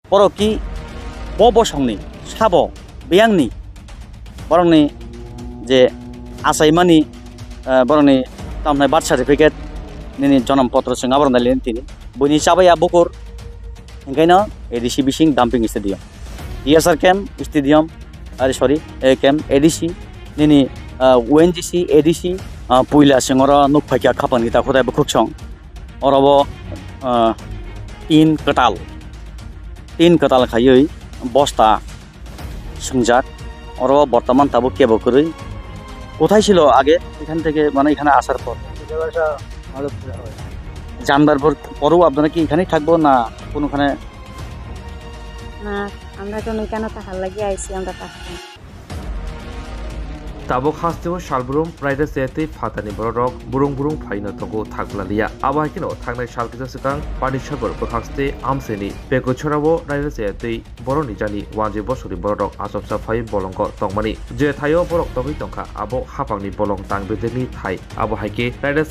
borokki bo songni sabo beyangni borokni je asaimani borokni tamnai birth certificate nini jonom potro sing aborok nalilen tini buni chabaya bukur hingkaino ADC bising dumping stadium DSR camp stadium sorry camp ADC nini ONGC ADC puila singora nukphakya khapani ta khodai bukhuksong orobo tin katal khayoi bosta সংজাক orobo বর্তমান তাবো কেবো করি কোথায় ছিল আগে এখান থেকে মানে এখানে আসার পর জানবার পরেও আপনারা কি এখানেই থাকবো না কোনখানে না আমরা তো এখানে থাকার লাগি আইছি আমরা থাকবো Tabok hasteo shalburum raida sete fatani borok burung phaina tongo thakblalia abahikino thangnai shalkisa sikang panisagor bokhaste amseni peko chorabo raida sete boroni jani wanje bosuri borok asopsa phai bolongko tongmani je thayo borok tobi tongkha abo hapangni bolong tangbedeni thai abahike raida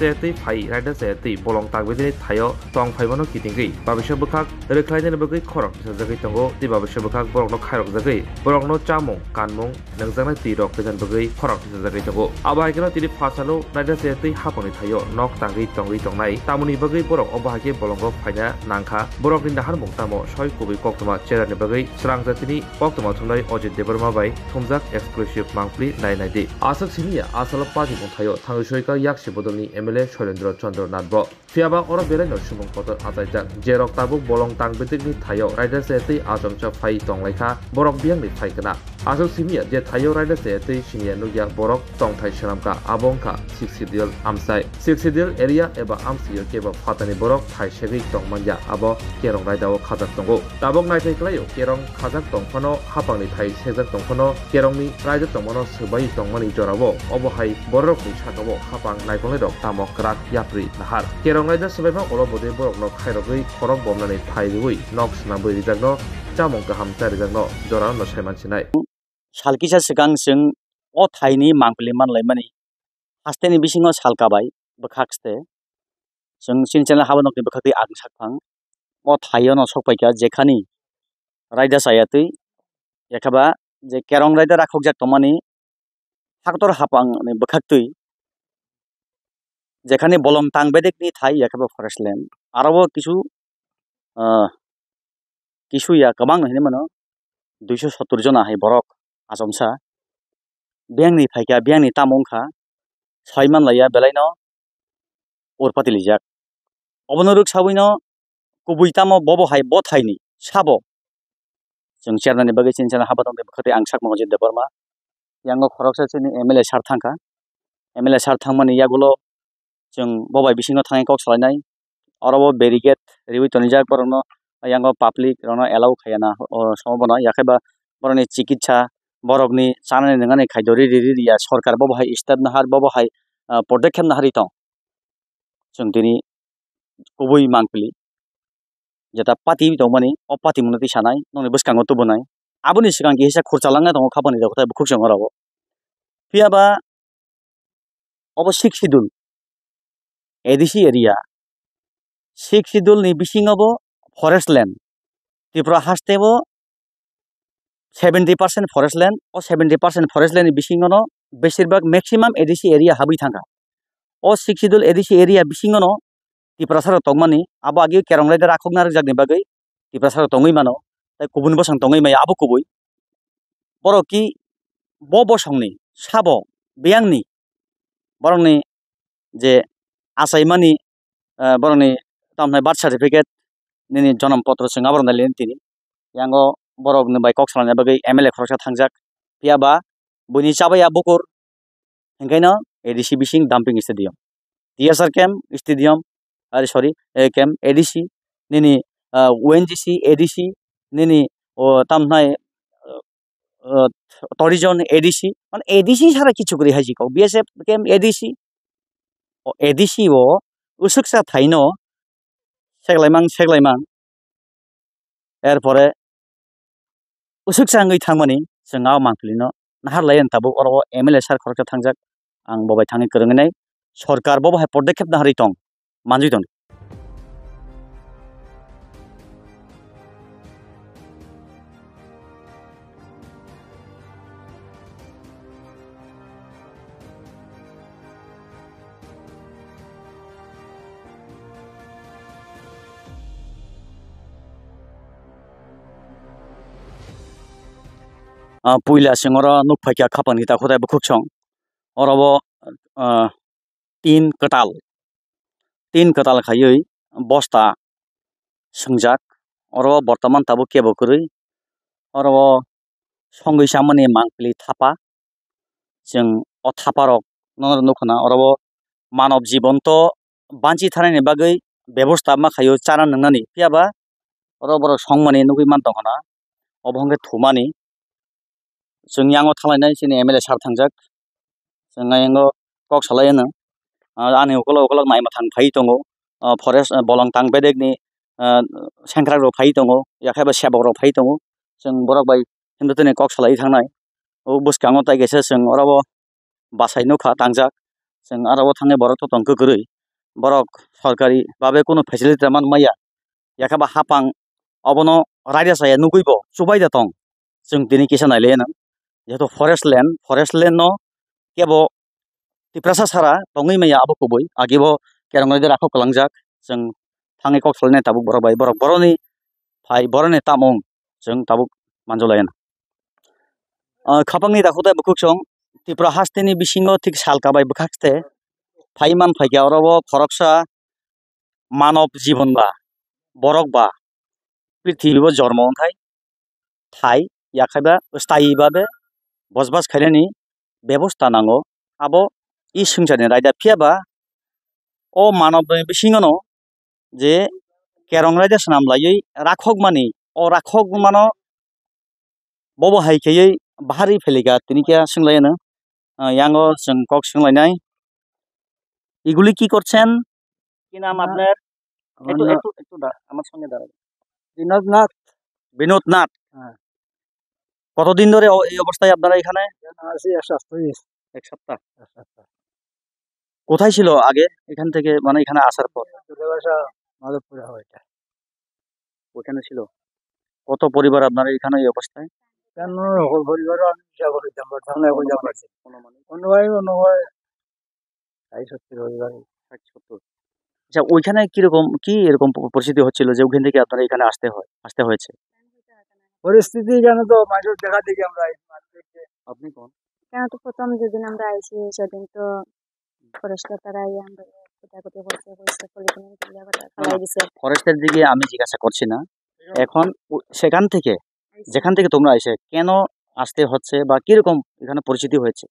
sete bolong tangbedeni thayo tong phaimano kitingri babisha bokhak reklainen bogai khorok sajagai tongo ti babisha bokhak borokno khairok jagai borokno chamung kanmung nangjana tirok pejan bogai khorok jagai tongo abahikino tiri phasalo raida sete haponi thayo nok tangi tongnai tamuni bogai borok obahike bolongo phaina nangkha borokni nahar mungtamo soi kubi koktoma cherani bogai srang jatini koktoma thumnai Ajit Devarma bai thumjak exclusive mangpli nainai di asok sinia asalo pati thayo thangisoika yakshi bodolni MLA Shoilendra Chandra Nathbo fiaba ora belaino sumung potor ataijak jerok tabuk bolong tangbetikni thayo raida sete ajamcha phai tonglaikha borok biangni phaikana asok sinia je thayo raida sete sinia nugya borok tongthai sanamka abongka siksidil amsai siksidil area eba amsiyo keba phatani borok thai segei tongmanja abo kerong raida o khajak tongo tabok naitai klayo kerong khajak tongphano hapangni thai sejak tongphano kerongni raida tongmano subai tongmani jorabo obo hai borok ni sakabo hapang naikolai rok tamok krak yapri nahar kerong raida subaima olo bode borok no khairogei khorok bomnani thai rui nok snabui rijagno chamong kaham charijagno jora no saimansinai salkisa sigang sing o thaini mangpili manlaimani hasteni bisingo salkabai bokhakste sing sinchela habanokni bokhakti ang sakphang o thayo no sokpaika jekhani raida sayatui yakaba je kerong raida rakhokjak tomani haktor hapang ni bokhaktui যেখানে বলং তাংবেদিকনি থাই yakaba forest land আরো কিছু গোबां হইনি মানো 270 जना hai borok asomsa biangni phaika biangni tamongkha saiman laya belaino urpati lijak obonuruk sabuino kubuitamo bobo hai bo thaini sabo जों चेरनानि बागै चिनचेना हाबादंनि बखते आं साकमा Ajit Devarma yango khoroksa chini MLA sar thangka MLA sar thangmani yagulo जों बबाय बिसिङाव थांनाय कक सालायनाय अरबो barricade रिबि तनिजाक बरनो यांगो public रनो allow खायाना समबना याखैबा बरनि चिकित्सा बरकनि चानानि नङानि खायदरि रिरिया सरकार बबाय स्टेट नाहार बबाय पदक्षेप नाहारि दं जों दिनै गुबै मांपलि जेता पाति दंमानि अ पाति मुनति सानाय ननि बसकांगो तुबनाय आबुनि सिगां गेसा खरचा लांना दं खाबानि दखता खुखजों अराबो फियाबा अब 6 schedule ADC area 6 schedule ni bisingabo forest land Tripura hastebo 70% forest land o 70% forest land ni bisingono besirbag maximum ADC area habi thanga o 6 schedule ADC area bisingono Tripura saro tongmani abo agi kerong raida rakhokna jagni bagai Tripura saro tongoi mano tai kubun bosang tongoi mai abo kubui boroki bo bosangni sabo beyangni borongni je asaimani boroni tamnai birth certificate nini jonom potro sing aborok nalilen tini yango borokni bai kok salana bagai MLA khoroksa thangjak piaba buni chabaya bukur hingkaino ADC bising dumping stadium DSR camp stadium sorry camp ADC nini ONGC ADC nini tamnai tourism ADC মানে ADC ছাড়া কিছু করে হাজি কও BSF camp ADC ADC o usuksa thaino seglaimang erpore usuksa ngai thangmani jengao mangplino nahar layan tabu oro MLA sar khoroksa thangjak ang bobai thangi korungnai सरकार bo bahai podekep nahari tong manjui tong puila singora nuk phaikya khapani ta khodai bukhuk chong orobo tin katal khayoi bosta sungjak oro bortoman tabu kebo kurui oro songoi samani mangpili thapa जों o thaparok nonor nukhana oro मानव जीवन तो बांची थानायनि बागै बेबस्था मा खायो चारा नंनानि पियाबा oro borok songmani nugui man tongkhana obhongke thumani जोंनि आंगो थालायनाय जोंनि एमएलए सार थांजाक जों आंगो कक सालायनो आंनि उखलाव नायमा थां फाइ दङ फरेस्ट बलं तां बेदेगनि सेंग्राग्राव फाइ दङ याखायबा सेबग्राव फाइ दङ जों बरक बाय हिन्दु दिनै कक सालाय थांनाय ओ बुसकाङो ताइगेसे जों अराबो बासायनो खा तांजाक जों आराबो थांनाय बरक तो तंक गरै बरक सरकारि बाबे कोनो फेसिलिटि मान माया याखाबा हापां अबनो रायजा साया नुगुइबो सुबायदा दं जों दिनै केसा नायलेना जेहेतु फरेस्ट लैंड no केबो तिप्रासा सारा तंगै मैया आबो कुबै आगिबो केरंगै राखो कलांजाक जों थाङै कक सालायनाय ताबुक बरक बाय बरक बरनि फाइ बरनि तामं जों ताबुक मानजलायना खापांनि दाखुदा बुकुक सं तिप्रा हास्तेनि बिसिङो थिक सालका बाय बुखाखते फाइमान फाइग्या अरबो खरकसा मानव जीवन बा बरक बा पृथ्वीबो जन्म अन्थाय थाइ याखायबा स्थायी बाबे बसबास खायनायनि बेबस्था नांगौ आबो इ संसारनि रायदा फियाबा ओ मानव बिसिङनो जे केरं रायदा सनाम लायै राखक मानि ओ राखक मानो बबो हायखयै बाहारि फेलिगा तिनिकिया सोंलायनो यांगो जों कक सोंलायनाय এগুলি কি করছেন কি নাম আপনার একটু আমার সঙ্গে দাঁড়ান বিনোদ নাথ কতদিন ধরে এই অবস্থায় আপনারা এখানে এক সপ্তাহ কোথায় ছিল আগে এখান থেকে মানে এখানে আসার পর ওখানে ছিল কত পরিবার আপনারা এখানে এই অবস্থায় আচ্ছা ওইখানে কিরকম কি এরকম পরিস্থিতি হচ্ছিল যে ওখান থেকে আপনারা এখানে আসতে হয়েছে পরিস্থিতি কেন তো মানুষ দেখা দেখি আমরা আপনি কোন কেন তো প্রথম যেদিন আমরা আইছি সেদিন তো ফরেস্টার তারাই আমরা কোথায় বসে পলিথিনের খালাই দিছে ফরেস্টের দিকে আমি জিজ্ঞাসা করছি না এখন সেখান থেকে যেখান থেকে তোমরা এসে কেন আসতে হচ্ছে বা কিরকম এখানে পরিস্থিতি হয়েছে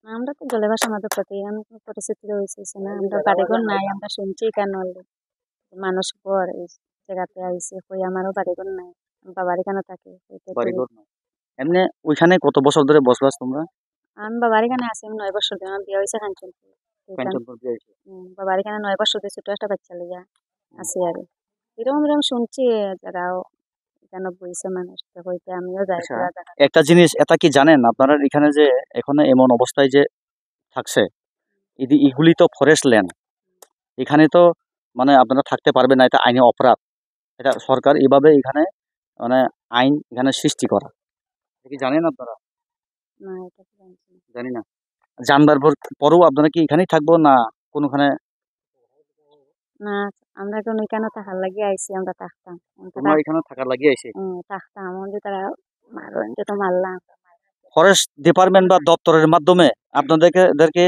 আমরা তো জলেবাস আমাদের প্রতি এমন পরিস্থিতি হয়েছে না আমরা বাড়িঘর নাই আমরা শুনছি কেন মানুষ পর এই জায়গাতে আইছে কই আমারও বাড়িঘর নাই বাবার এখানে থাকে বাড়িঘর নাই এমনি ওইখানে কত বছর ধরে বসবাস তোমরা আমি বাবার এখানে আছি 9 বছর ধরে আমার বিয়ে হয়েছে কাঞ্চনপুর বাবার এখানে 9 বছর ধরে ছোট একটা বাচ্চা লইয়া আছি আর এরকম শুনছি যারাও কেন বইছে মানুষ হইতে আমিও যাই একটা জিনিস এটা কি জানেন আপনারা এখানে যে এখন এমন অবস্থায় যে থাকছে এগুলি তো ফরেস্ট ল্যান্ড এখানে তো মানে আপনারা থাকতে পারবেন না এটা আইনি অপরাধ এটা সরকার এইভাবে এখানে মানে আইন এখানে সৃষ্টি করা কি জানেন আপনারা না এটা জানি না জানবার পরেও আপনারা কি এখানেই থাকবো না কোনখানে না আমরা কোন কেন থাকার লাগি আইছি আমরা থাকতাম তোমরা এখানে থাকার লাগি আইছি থাকতাম আমাদের তারা মারন যে তো মারলাম ফরেস্ট ডিপার্টমেন্ট বা দপ্তরের মাধ্যমে আপনাদেরকে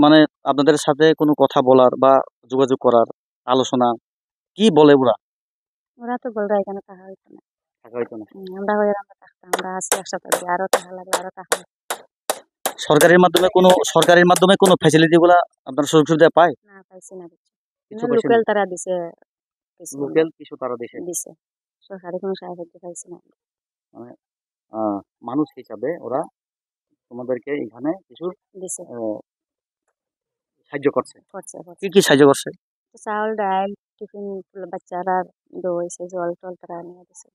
মানে আপনাদের সাথে কোনো কথা বলার বা যোগাযোগ করার আলোচনা কি বলে ওরা তো বলরা এখানে থাকা হইতো না আমরা থাকতাম আমরা আছি একসাথে আরো থাকা লাগবে আরো থাকা সরকারের মাধ্যমে কোনো ফ্যাসিলিটি গুলা আপনারা সুযোগ সুবিধা পায় না পাইছি না লোকাল তারা দিছে লোকাল কিছু তারা দিছে সরকারি কোনো সাহায্য পাইছি না মানে মানুষ হিসাবে ওরা তোমাদেরকে এখানে কিছু দিছে সাহায্য করছে কি সাহায্য করছে চাউল ডাল টিফিন বাচ্চারা দই জল টল তারা নিয়ে দিছে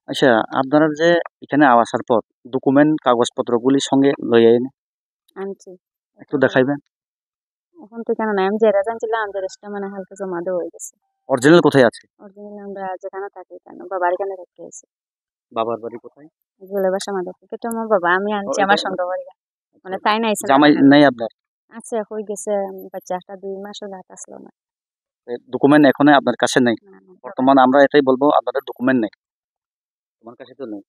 আচ্ছা আপনারা যে এখানে আসার পর ডকুমেন্ট কাগজপত্রগুলি সঙ্গে লই আনছি একটু দেখাইবেন এখন তো কেন না আমি যেটা জানছিলাম জেরক্সটা মানে হালকা জমা দেওয়া হয়ে গেছে অরিজিনাল কোথায় আছে অরিজিনাল আমরা যেখানে থাকি কেন বাবার এখানে রেখে এসেছি বাবার বাড়ি কোথায় জলেবাস আমাদের এটা আমার বাবা আমি আনছি আমার সঙ্গে মানে তাই নাই জামাই নাই আপনার আছে হয়ে গেছে বাচ্চা একটা 2 মাসও রাত আসলো না ডকুমেন্ট এখন আপনার কাছে নেই বর্তমানে আমরা এটাই বলবো আপনাদের ডকুমেন্ট নেই তোমার কাছে তো নেই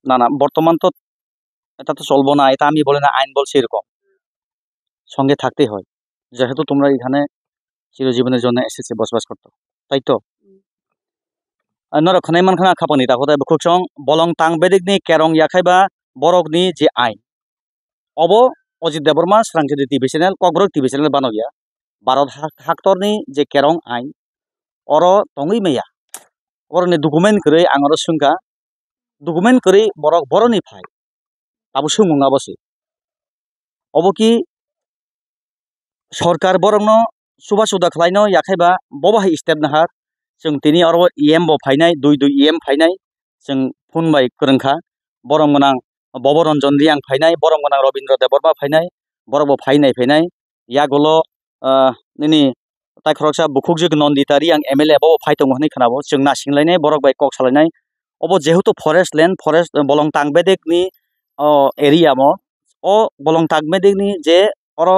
না না, বর্তমান তো এটা তো চলবো না, এটা আমি বলি না, আইন বলছে এরকম, সঙ্গে থাকতেই হয়, যেহেতু তোমরা এখানে চিরজীবনের জন্য এসেছে বসবাস করতে, তাই তো নরখনে মানখানা খাপানি তাকোতে বুকুচং বলং তাং বেদিকনি কেরং ইয়াখাইবা বরকনি যে আইন অব অজিত দেববর্মা স্রাংচেদি টিভি চ্যানেল কগ্রক টিভি চ্যানেল বানগিয়া ভারত হাক্তরনি যে কেরং আইন অর তঙ্গই মেয়া অরनि डकुमेन्ट करै आं अर सुंखा डकुमेन्ट करै बरक बरनि फाय आबो सुंगुङा बसे अबो कि सरकार बरंनो सुबा सुदा खलायनो याखैबा बबाहाय स्टेप नाहार जों तिनि अर इएम बो फायनाय दुइ दुइ इएम फायनाय जों फुनबाय गोरोंखा बरं गोनां बबरन्जन रियां फायनाय बरं गोनां रबीन्द्र देबबर्मा फायनाय बरबो फायनाय यागल निनि ताइ खरकसा बुखुकजोग नन्दिता रियां एमएलए बो फायतं हनै खोनाबो जों नासिंलायनाय बरक बाय कक सालायनाय अबो जेहेतु फरेस्ट लैंड फरेस्ट बलं तांबेदेकनि एरिया मो अ बलं तांबेदेकनि जे अर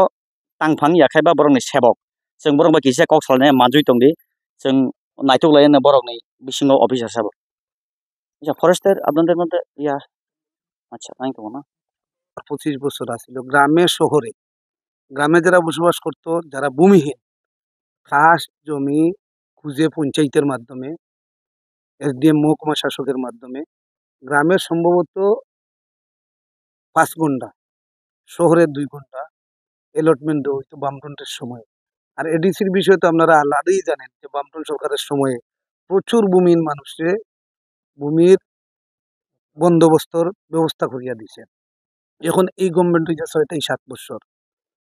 तांफां याखायबा बरंनि सेबक जों बरं बाय किसे कक सालायनाय माजुइ तंदि जों नायटक लायनो बरकनि बिसिङाव अफिसार साबो আচ্ছা ফরেস্টের আপনাদের মধ্যে ইয়া আচ্ছা তাই তো না 25 বছর আছিল গ্রামে শহরে গ্রামে যারা বসবাস করতো যারা ভূমিহীন খাস জমি খুঁজে পঞ্চায়েতের মাধ্যমে এসডিএম মহকুমা শাসকের মাধ্যমে গ্রামের সম্ভবত 5 ঘন্টা শহরে 2 ঘন্টা অ্যালটমেন্ট দেওয়া হইতো বামফ্রন্টের সময়। আর এডিসির বিষয় তো আপনারা আলাদাই জানেন যে বামফ্রন্ট সরকারের সময়ে প্রচুর ভূমিহীন মানুষকে ভূমির বন্দোবস্তর ব্যবস্থা করিয়া দিছে। এখন এই গভর্নমেন্ট হইয়া 6 থেকে 7 বছর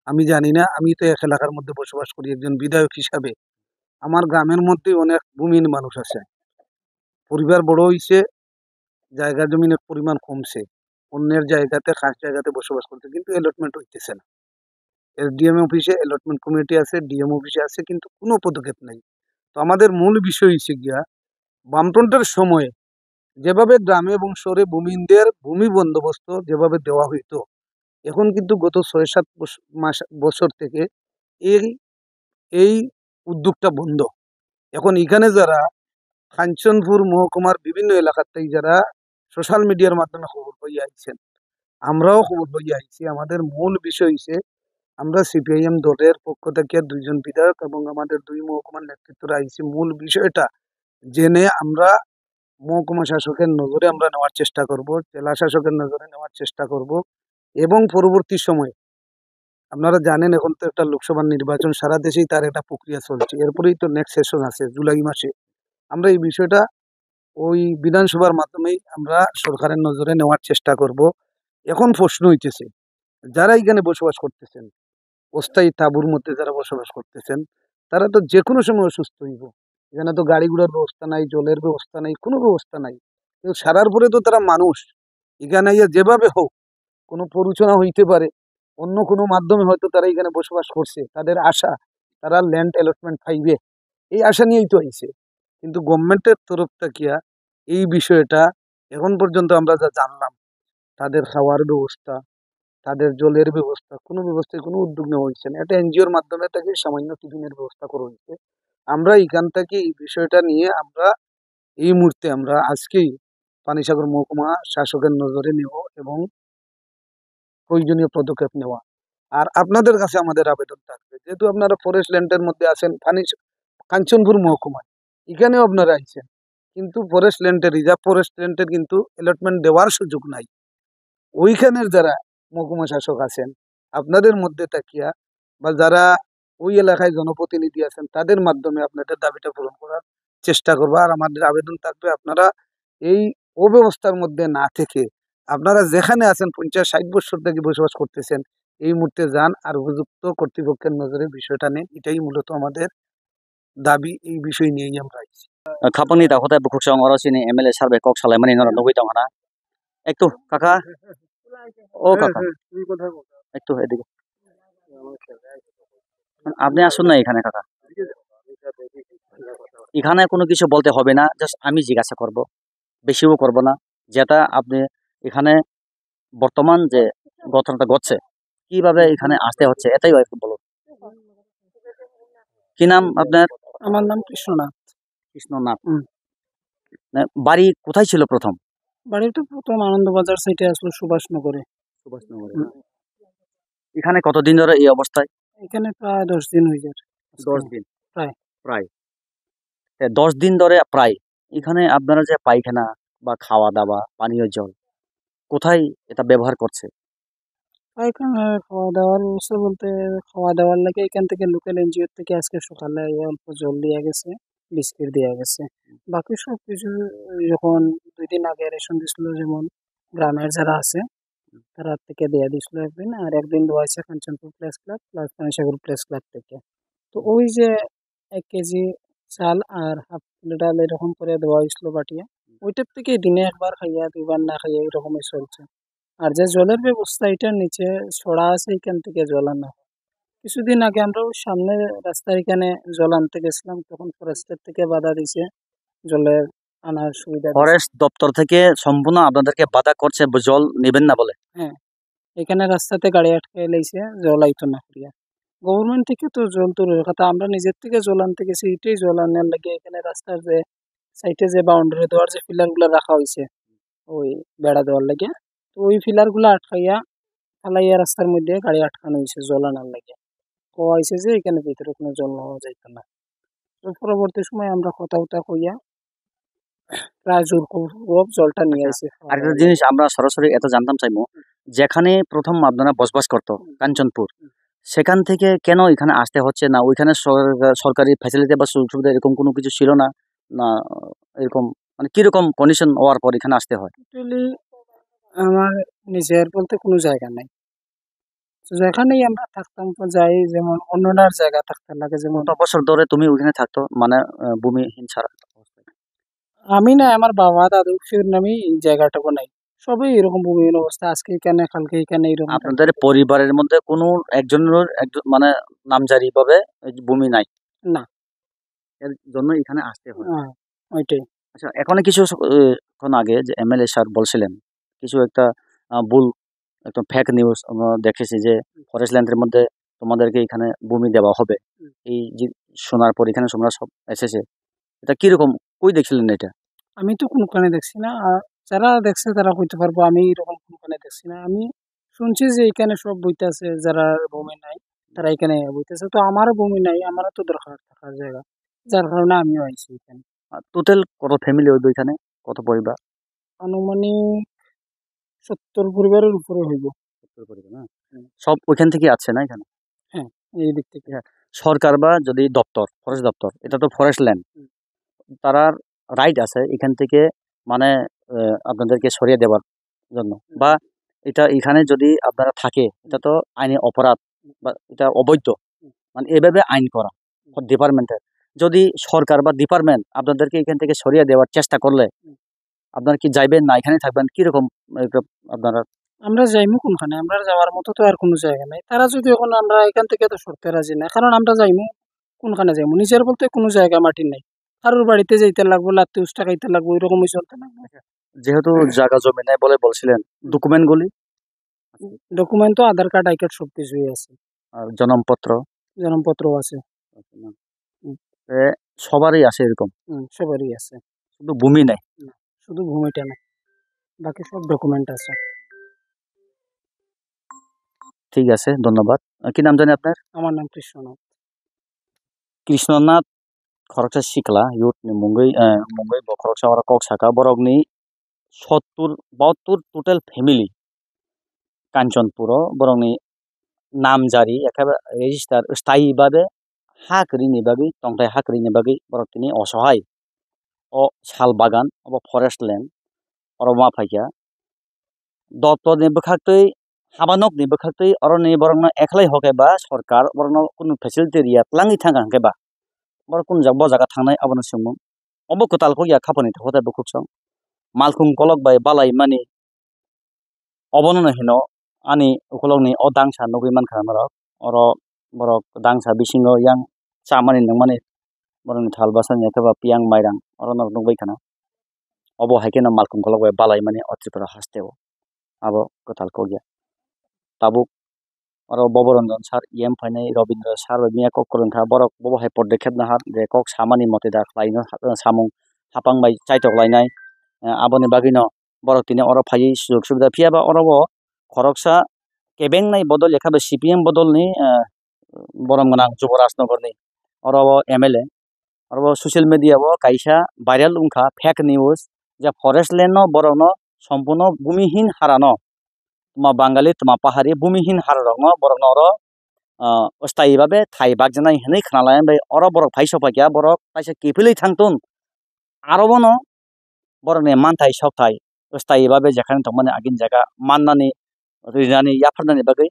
আমি জানি না, আমি তো এক এলাকার মধ্যে বসবাস করি একজন বিধায়ক হিসাবে। আমার গ্রামের মধ্যে অনেক ভূমিহীন মানুষ আছে, পরিবার বড় হইছে, জায়গা জমিনের পরিমাণ কমছে, অন্যের জায়গাতে খাস জায়গাতে বসবাস করতে, কিন্তু অ্যালটমেন্ট হইতেছে না। এসডিএম অফিসে অ্যালটমেন্ট কমিটি আছে, ডিএম অফিসে আছে, কিন্তু কোনো পদক্ষেপ নাই। তো আমাদের মূল বিষয় হচ্ছে গিয়া বামফ্রন্টের সময়ে যেভাবে গ্রামে এবং শহরে ভূমিহীনদের ভূমি বন্দোবস্ত যেভাবে দেওয়া হইতো, এখন কিন্তু গত 6-7 বছর থেকে এই এই উদ্যোগটা বন্ধ। এখন এখানে যারা কাঞ্চনপুর মহকুমার বিভিন্ন এলাকার থেকে যারা সোশ্যাল মিডিয়ার মাধ্যমে খবর পাইয়া আইছেন, আমরাও খবর পাইয়া আইছি, আমাদের মূল বিষয় হচ্ছে আমরা সিপিআইএম দলের পক্ষ থেকে 2 জন বিধায়ক এবং আমাদের 2 মহকুমার নেতৃত্বরা আইছি মূল বিষয়টা জেনে আমরা মহকুমা শাসকের নজরে আমরা নেওয়ার চেষ্টা করব, জেলা শাসকের নজরে নেওয়ার চেষ্টা করব এবং পরবর্তী সময়ে আপনারা জানেন এখন তো একটা লোকসভা নির্বাচন সারা দেশেই তার একটা প্রক্রিয়া চলছে, এরপরেই তো নেক্সট সেশন আছে জুলাই মাসে। আমরা এই বিষয়টা ওই বিধানসভার মাধ্যমেই আমরা সরকারের নজরে নেওয়ার চেষ্টা করব। এখন প্রশ্ন হইতেছে যারা এখানে বসবাস করতেছেন, অস্থায়ী তাঁবুর মধ্যে যারা বসবাস করতেছেন, তারা তো যে কোনো সময় অসুস্থ হইব। এখানে তো গাড়ি ঘোড়ার ব্যবস্থা নাই, জলের ব্যবস্থা নাই, কোনো ব্যবস্থা নাই। কিন্তু সারার পরে তো তারা মানুষ, এখানে যেভাবে হোক কোনো প্ররোচনা হইতে পারে, অন্য কোনো মাধ্যমে হয়তো তারা এখানে বসবাস করছে, তাদের আশা তারা ল্যান্ড অ্যালটমেন্ট পাইবে, এই আশা নিয়েই তো আইছে। কিন্তু গভর্নমেন্টের তরফ থেকে এই বিষয়টা এখন পর্যন্ত আমরা যা জানলাম, তাদের খাওয়ার ব্যবস্থা, তাদের জলের ব্যবস্থা, কোনো ব্যবস্থায় কোনো উদ্যোগ নেওয়া হয়েছে না। এটা এনজিওর মাধ্যমে তাকে সামান্য টিফিনের ব্যবস্থা করা হয়েছে। আমরা এখান থেকে এই বিষয়টা নিয়ে আমরা এই মুহূর্তে আমরা আজকেই পানিসাগর মহকুমা শাসকের নজরে নেব এবং প্রয়োজনীয় পদক্ষেপ নেওয়া। আর আপনাদের কাছে আমাদের আবেদন থাকবে, যেহেতু আপনারা ফরেস্ট ল্যান্ডের মধ্যে আছেন, কাঞ্চনপুর মহকুমায় এখানেও আপনারা আইছেন, কিন্তু ফরেস্ট ল্যান্ডের রিজার্ভ ফরেস্ট ল্যান্ডের কিন্তু অ্যালটমেন্ট দেওয়ার সুযোগ নাই। ওইখানের যারা মহকুমা শাসক আছেন আপনাদের মধ্যে তাকিয়া বা যারা ওই এলাকায় জনপ্রতিনিধি আছেন তাদের মাধ্যমে আপনাদের দাবিটা পূরণ করার চেষ্টা করবো। আর আমাদের আবেদন থাকবে আপনারা এই অব্যবস্থার মধ্যে না থেকে আপনারা যেখানে আছেন 50-60 বছর থেকে বসবাস করতেছেন, এই মুহূর্তে যান আর উপযুক্ত কর্তৃপক্ষের নজরে বিষয়টা নেন। এটাই মূলত আমাদের দাবি, এই বিষয় নিয়েই আমরা আইছি। খাপানি দাখতে বুকুকসং অরসিনি এমএলএ সার্ভে কক সালাইমানি নর নবই দং হানা একটু কাকা ও কাকা একটু এদিকে আপনি আসুন না এখানে কাকা, এখানে কোনো কিছু বলতে হবে না, জাস্ট আমি জিজ্ঞাসা করব, বেশিও করব না, যেটা আপনি এখানে বর্তমান যে ঘটনাটা ঘটছে কিভাবে এখানে আসতে হচ্ছে এটাই একটু বলুন। কি নাম আপনার? আমার নাম কৃষ্ণনাথ। কৃষ্ণনাথ। বাড়ি কোথায় ছিল প্রথম? বাড়িটা প্রথম আনন্দবাজার সাইডে আসলো সুভাষনগরে। সুভাষনগরে। এখানে কতদিন ধরে এই অবস্থায়? এখানে প্রায় 10 দিন হয়ে যায়। 10 দিন প্রায়। প্রায় 10 দিন ধরে প্রায় এখানে আপনারা যে পায়খানা বা খাওয়া দাওয়া পানীয় জল কোথায় এটা ব্যবহার করছে? এখানে খাওয়া দাওয়ার ব্যবস্থা বলতে খাওয়া দাওয়ার লাগে এখান থেকে লোকাল এনজিও থেকে আজকে সকালে অল্প জল দেওয়া গেছে, বিস্কিট দেওয়া গেছে। বাকি সব কিছু যখন 2 দিন আগে রেশন দিছিল, যেমন গ্রামের যারা আছে তারা থেকে দেয়া দিছিল একদিন, আর একদিন দেওয়া হয়েছে Kanchanpur press club plus Panisagar press club থেকে। তো ওই যে 1 কেজি চাল আর হাফ কিলো ডাল এরকম করে দেওয়া হয়েছিল বাটিয়া, ওইটার থেকে দিনে একবার খাইয়া 2 বার না খাইয়া এরকমই চলছে। আর যে জলের ব্যবস্থা এটার নিচে ছড়া আছে, এখান থেকে জল আনা হয়। কিছুদিন আগে আমরা ওই সামনে রাস্তার এখানে জল আনতে গেছিলাম, তখন ফরেস্টের থেকে বাধা দিছে জলের আনার সুবিধা দিছে। ফরেস্ট দপ্তর থেকে সম্পূর্ণ আপনাদেরকে বাধা করছে জল নেবেন না বলে। হ্যাঁ, এখানে রাস্তাতে গাড়ি আটকে লাইছে জল আইতো না করিয়া। গভর্নমেন্ট থেকে তো জল দূরের কথা, আমরা নিজের থেকে জল আনতে গেছি, এটাই জল আনার লাগে এখানে রাস্তার যে সাইডে যে বাউন্ডারি দেওয়ার যে পিলার গুলা রাখা হয়েছে ওই বেড়া দেওয়ার লাগে, তো ওই পিলার গুলা আটকাইয়া ফালাইয়া রাস্তার মধ্যে গাড়ি আটকানো হয়েছে জল আনার লাগে। কোয়া হয়েছে যে এখানে ভিতরে কোনো জল নেওয়া যাইত না। তো পরবর্তী সময় আমরা কথা উঠা কইয়া প্রায় জোর পূর্বক জলটা নিয়ে আসি। আরেকটা জিনিস আমরা সরাসরি এটা জানতাম চাইবো, যেখানে প্রথম আপনারা বসবাস করতো কাঞ্চনপুর, সেখান থেকে কেন এখানে আসতে হচ্ছে না? ওইখানে সরকারি ফ্যাসিলিটি বা সুযোগ সুবিধা এরকম কোনো কিছু ছিল না? না এরকম মানে কিরকম কন্ডিশন হওয়ার পর এখানে আসতে হয়? অ্যাকচুয়ালি আমার নিজের বলতে কোনো জায়গা নাই, তো যেখানেই আমরা থাকতাম তো যাই, যেমন অন্যনার জায়গা থাকতে লাগে, যেমন কত বছর ধরে তুমি ওইখানে থাকতো মানে ভূমিহীন ছাড়া অবস্থায়? আমি না, আমার বাবা দাদু ফির নামই এই জায়গাটুকু নাই, সবই এরকম ভূমিহীন অবস্থা, আজকে এখানে কালকে এখানে এরকম থাকে। আপনাদের পরিবারের মধ্যে কোনো একজনের একজন মানে নামজারি ভাবে ভূমি নাই? না। এর জন্য এখানে আসতে হয়। ওইটাই। আচ্ছা, এখন কিছু ক্ষণ আগে যে এমএলএ স্যার বলছিলেন কিছু একটা ভুল একটা ফেক নিউজ আমরা দেখেছি যে ফরেস্ট ল্যান্ডের মধ্যে তোমাদেরকে এখানে ভূমি দেওয়া হবে। এই যে শোনার পর এখানে তোমরা সব এসেছে, এটা কিরকম? কই দেখছিলেন এটা? আমি তো কোনখানে দেখছি না, আর যারা দেখছে তারা কইতে পারবো, আমি এরকম কোনখানে দেখছি না। আমি শুনছি যে এখানে সব বইতাছে, যারা ভূমি নাই তারা এখানে বইতেছে, তো আমারও ভূমি নাই, আমারও তো দরকার থাকার জায়গা, যার কারণে আমিও আইছি এখানে। টোটাল কত ফ্যামিলি হইবে এখানে? কত পরিবার? আনুমানিক 70 পরিবারের উপরে হইব। 70 পরিবার না? সব ওইখান থেকে আছে না এখানে? হ্যাঁ, এই দিক থেকে। হ্যাঁ, সরকার বা যদি দপ্তর ফরেস্ট দপ্তর, এটা তো ফরেস্ট ল্যান্ড, তারার রাইট আছে এখান থেকে মানে আপনাদেরকে সরিয়ে দেওয়ার জন্য, বা এটা এখানে যদি আপনারা থাকে এটা তো আইনি অপরাধ বা এটা অবৈধ, মানে এভাবে আইন করা ডিপার্টমেন্টের। যদি সরকার বা ডিপার্টমেন্ট আপনাদেরকে এখান থেকে সরিয়ে দেওয়ার চেষ্টা করলে আপনারা কি যাইবেন না এখানে থাকবেন? কিরকম আপনারা? আমরা যাইমু কোনখানে? আমরা যাওয়ার মতো তো আর কোনো জায়গা নাই। তারা যদি এখন আমরা এখান থেকে তো সরতে রাজি না, কারণ আমরা যাইমু কোনখানে যাইমু? নিজের বলতে কোনো জায়গা মাটি নাই। কারোর বাড়িতে যাইতে লাগবো, লাত্তি উষ্টা খাইতে লাগবো, এরকমই চলতে লাগবে। যেহেতু জায়গা জমি নাই বলে বলছিলেন, ডকুমেন্টগুলি ডকুমেন্ট তো আধার কার্ড, আই কার্ড সবকিছুই আছে, আর জন্মপত্র জন্মপত্রও আছে। এ সবারই আছে এরকম? সবারই আছে, শুধু ভূমি নাই? শুধু ভূমিটা না, বাকি সব ডকুমেন্ট আছে। ঠিক আছে, ধন্যবাদ। কি নাম জানি আপনার? আমার নাম কৃষ্ণনাথ। কৃষ্ণনাথ খরকsa sikla yut ni mungoi bo khoroksa ora kok saka borokni 70-72 total family Kanchanpur বরংনি নামজারি একেবারে রেজিস্টার স্থায়ীভাবে হাকরিনি বাগি তংথাই হাকরিনি বাগি বরক তিনি অসহায় ও শাল বাগান ও ফরেস্ট ল্যান্ড অরমা ফাইকা দপ্তর ni bwkhaktwi habanok ni bwkhaktwi oroni borokno ekhlai hoke ba সরকার borokno কোনো facility Riya tlangui thanga hangke ba borok kun bo jaga thangnai abono sungmung obo kotalko ya khapani hotai bukuksong malkhung kolok bai balai mani obono no hino ani ukolokni o dangsa nugui mankha norok oro borok dangsa bisingo yang chamani nangmani borokni thal basani ekaba piang mairang orono nugbai khana obo haike no malkhung kolok bai balai mani o tripura hasteo abo kotalko ya tabuk oro boboranjan sar em phainai robindra sar miya kok korongkha borok bobo hai poddekhep na har je kok samani mote da khlaino samung hapangbai chaitoklainai aboni bagino borok tini oro phai sujog subida phiaba orobo khoroksa kebengnai bodol lekhabe CPM bodol ni borom ganang Juboraj Nagar ni orobo MLA orobo social media bo kaisa viral ungkha fake news je forest land no borok no সম্পূর্ণ ভূমিহীন হারানো তোমা বাঙালি তোমা পাহাড়ি ভূমিহীন হারারং borok no oro অস্থায়ী ভাবে থাই বাগজানাই হেনে খানালাই bai oro borok phai sopakia borok kaisa kipilui thangtun আরবনো বরং মানথাই সকথাই অস্থায়ীভাবে যেখানে তখন আগিন জায়গা মাননানি রিনানি ইয়াফারনানি বাগৈ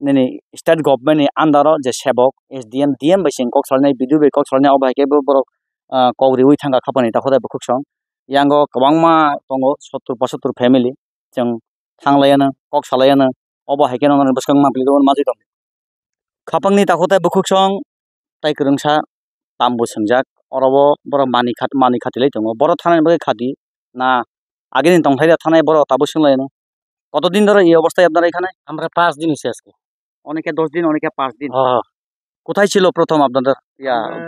নেনি স্টেট গভর্নমেন্টনি আন্ডারও যে সেবক SDM DM বাইসিং কক সালনাय বিডিও bai কক সালনাय অবাইকে বরক কৌরি উই থাঙ্গা খাপানি তাখদাই বখুকসং यांगो kwbangma tongo 70-75 family जों थांलायानो কক सालायानो अबाहायके नंगनि बसखं मापलिदोन माजै दं खापांनि ताखदाय बखुकसं ताइ गोरोंसा तामबो सोंजाक अरबो बर मानि खातिलै दङ बर थानाय बागै খাতি না আগের তংথাইরা থানায় বড় তাবো শুনলাইনো কতদিন ধরে এই অবস্থায় আপনারা এখানে আমরা 5 দিন হইছে আজকে অনেকে 10 দিন অনেকে 5 দিন কোথায় ছিল প্রথম আপনাদের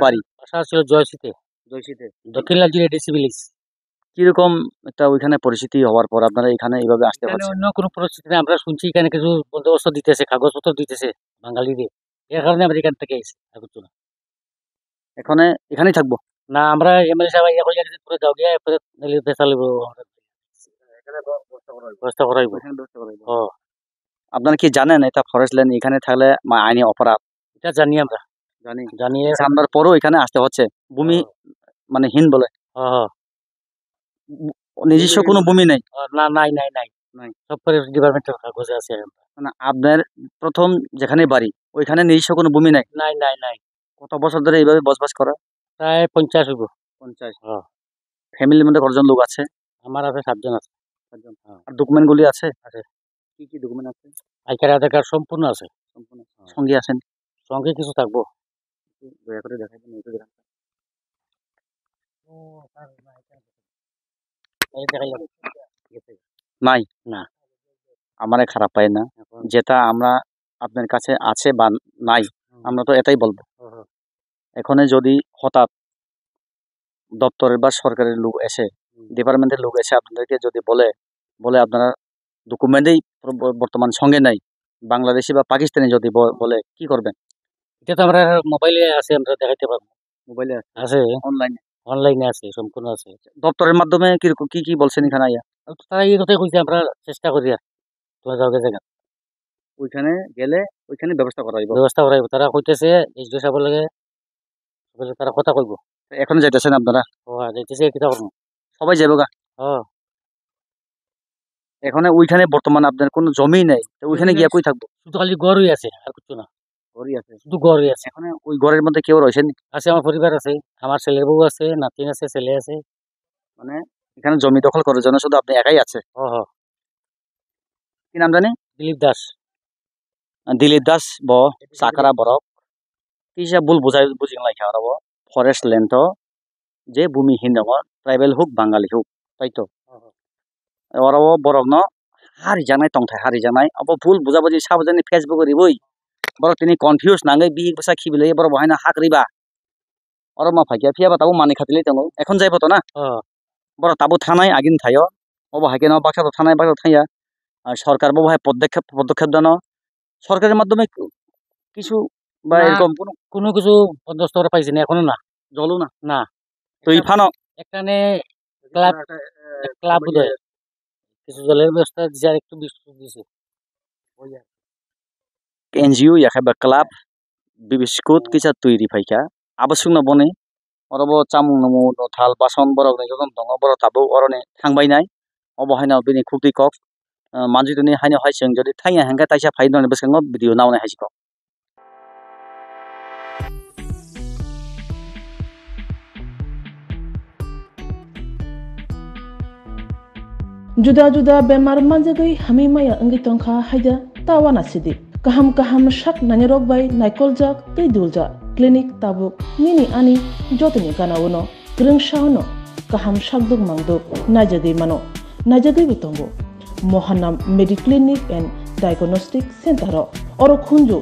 বাড়ি বাসা ছিল জয়সিতে দক্ষিণ লালজিরা ডিসি ভিলেজ কিরকম একটা ওইখানে পরিস্থিতি হওয়ার পর আপনারা এখানে এইভাবে আসতে পারছেন অন্য কোনো পরিস্থিতি না আমরা শুনছি এখানে কিছু বন্দোবস্ত দিতেছে কাগজপত্র দিতেছে বাঙালিদের এর কারণে আমরা এখান থেকে এসেছি আগত না এখানেই থাকবো না আমরা এমএলএ সাহেব ইয়া কইয়া পুরো দাও গিয়া পরে নলি পেছালিব এখানে ব্যবস্থা করাইব আপনারা কি জানেন এটা ফরেস্ট ল্যান্ড এখানে থাকলে আইনি অপরাধ এটা জানি আমরা জানি জানার পরও এখানে আসতে হচ্ছে ভূমি মানে হীন বলে নিজস্ব কোনো ভূমি নেই না নাই সব ফরেস্ট ডিপার্টমেন্টের কাগজ আছে মানে আপনার প্রথম যেখানে বাড়ি ওইখানে নিজস্ব কোনো ভূমি নাই নাই কত বছর ধরে এইভাবে বসবাস করা প্রায় 50 হইব 50 ফ্যামিলির মধ্যে কতজন লোক আছে আমার আছে 7 জন আছে আর ডকুমেন্ট গুলি আছে কি ডকুমেন্ট আছে আইকার আধার কার্ড সম্পূর্ণ আছে সঙ্গে আছেন সঙ্গে কিছু থাকবো দয়া করে দেখাই দেন একটু দেখান নাই না আমারে খারাপ পায় না যেটা আমরা আপনার কাছে আছে বা নাই আমরা তো এটাই বলবো এখন যদি হঠাৎ দপ্তরের বা সরকারের লোক এসে ডিপার্টমেন্টের লোক এসে আপনাদেরকে যদি বলে আপনারা ডকুমেন্টেই বর্তমান সঙ্গে নাই বাংলাদেশি বা পাকিস্তানি যদি বলে কি করবেন এটা তো আমরা মোবাইলে আছে আমরা দেখাইতে পারবো মোবাইলে আছে অনলাইনে আছে সম্পূর্ণ আছে দপ্তরের মাধ্যমে কি বলছেন এখানে আইয়া তারা এই কথাই কইছে আমরা চেষ্টা করি তোমার জায়গা ওইখানে গেলে ওইখানে ব্যবস্থা করাইব তারা কইতেছে এসডি সাহেব লাগে বলে তারা কথা কইব এখন যাইতেছেন আপনারা যাইতেছে কি করব সবাই যাবো গা এখন ওইখানে বর্তমানে আপনার কোনো জমি নাই ওইখানে গিয়া কই থাকবো শুধু খালি ঘরই আছে আর কিছু না ঘরই আছে শুধু ঘরই আছে এখন ওই ঘরের মধ্যে কেউ রয়েছেন আছে আমার পরিবার আছে আমার ছেলের বউ আছে নাতিন আছে ছেলে আছে মানে এখানে জমি দখল করার জন্য শুধু আপনি একাই আছে কি নাম জানি দিলীপ দাস ব সাকারা বরক কিসা ভুল বুঝিং লাইখা আর ফরেস্ট ল্যান্ড যে ভূমিহীন দङ ট্রাইবেল হোক বাঙালি হোক তাইতো ওরাও বরক ন হারি জানাই তংথাই হারি জানাই अब ভুল বুঝাবুঝি সাবজানি ফেসবুক রিবই বরক তিনি কনফিউজ নাঙ্গै বি বসা খিবিলাই বরক বহাইনা হাকরিবা অর মা ফাইকিয়া ফিয়াবা তাবো মানি খাতিলাই দङ এখন যাইবো তো না বরক তাবো থানায় আগিন থাইও অবহাইকে ন বাক্সা তো থানায় বাক্সা থাইয়া সরকার বহাই পদক্ষেপ দানো সরকারের মাধ্যমে কিছু বা এরকম কোনো কিছু বন্দোবস্ত করে পাইছি না এখনো না জলও না তো ইফানো এখানে ক্লাব বুঝায় কিছু জলের ব্যবস্থা দিছে আর একটু বিস্কুট দিছে NGO याखा क्लाब बिस्कुट किसा तैरि फाइका आबसुंग न बने अरबो चामुं नमु थाल बासन बरक नै जदन दङ बर ताबो अरने थांबाय नाय अबहायना बिनि खुक्ति कक मानजितनि हायनो हायसं जदि थाइया हेंगा ताइसा फाइदन बसंग भिडियो नावनाय हायसिक जुदा बेमार मानजगै हामी माया अंगि तंखा हायदा तावाना सिदि kaham sak nanyarok bai naikol jak tei dulja clinic tabuk nini ani jotini kanawono greng shauno kaham sakduk mangduk najagei mano najagei bitongo mohanam mediclinic and diagnostic center oro khunju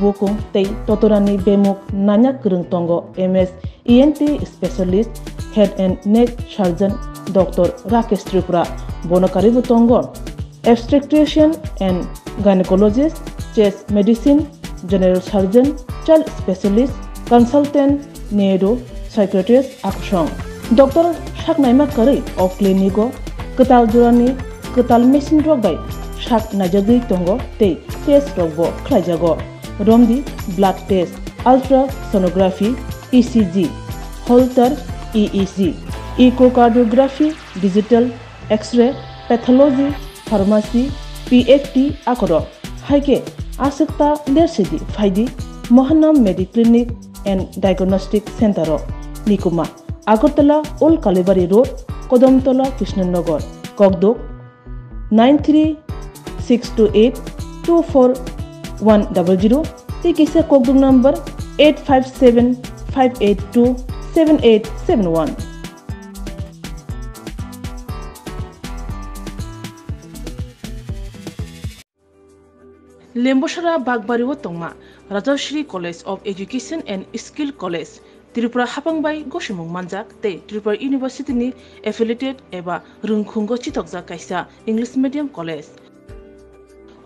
bokong tei totorani bemuk nanyak greng tongo MS ENT specialist Head and Neck Surgeon Dr. Rakesh Tripura Bonakari Butongo, Obstetrician and Gynecologist, Chest Medicine, General Surgeon, Child Specialist, Consultant, Neuro, Psychiatrist Akshong. Dr. Shaknaima Kari of Clinico, Ketal Jurani, Ketal Machine Drug by Shak Najagi Tongo, Te, Test Robo, Klajago, Romdi, Blood Test, Ultrasonography, ECG, Holter, EEG, Echocardiography, Digital, X-ray, Pathology, Pharmacy, PFT, Akoro, Haike, Asekta, Lersidi, Faidi, Mohanam Mediclinic and Diagnostic Center, Nikuma, Agotala, Old Kalibari Road, Kodomtola, Krishnanagar, Kogdok, 93628-24100, Tikisa Kogdok number 857-582-7871. Lemboshara Bagbariwo Tongma, Rajashri College of Education and Skill College, Tripura Hapangbai Goshimung Manjak, Te Tripura University ni affiliated eba Rungkhungo Chitokja Kaisa English Medium College.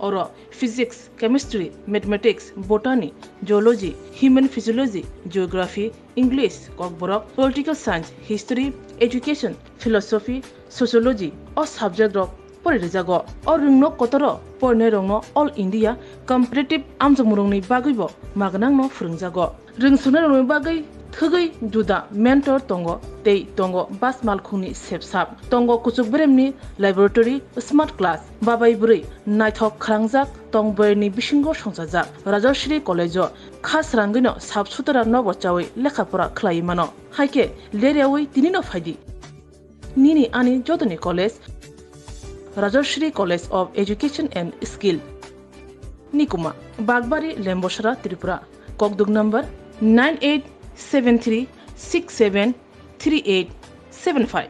Oro Physics, Chemistry, Mathematics, Botany, Geology, Human Physiology, Geography, English, Kokborok, Political Science, History, Education, Philosophy, Sociology, or subject of Porizago, or Rungno Kotoro, Pornerongno, All India, Competitive Amzamurungni Bagibo, Magnangno Frungzago. Rungsunarung Bagi, Thugi, Duda, Mentor Tongo, Te Tongo, Bas Malkuni, Sepsap, Tongo Kutsukbremni, Laboratory, Smart Class, Babai Buri, Nighthawk Krangzak, Tongberni Bishingo Shonsazak, Rajashri College, Khas Rangino, Subsutara Novochawi, Lekapura Klaimano, Haike, Leriawi, Dinino Fadi, Nini Ani Jodani College, Rajashri College of Education and Skill, Nikuma, Bagbari, Lemboshara, Tripura, Kogduk number 9873673875.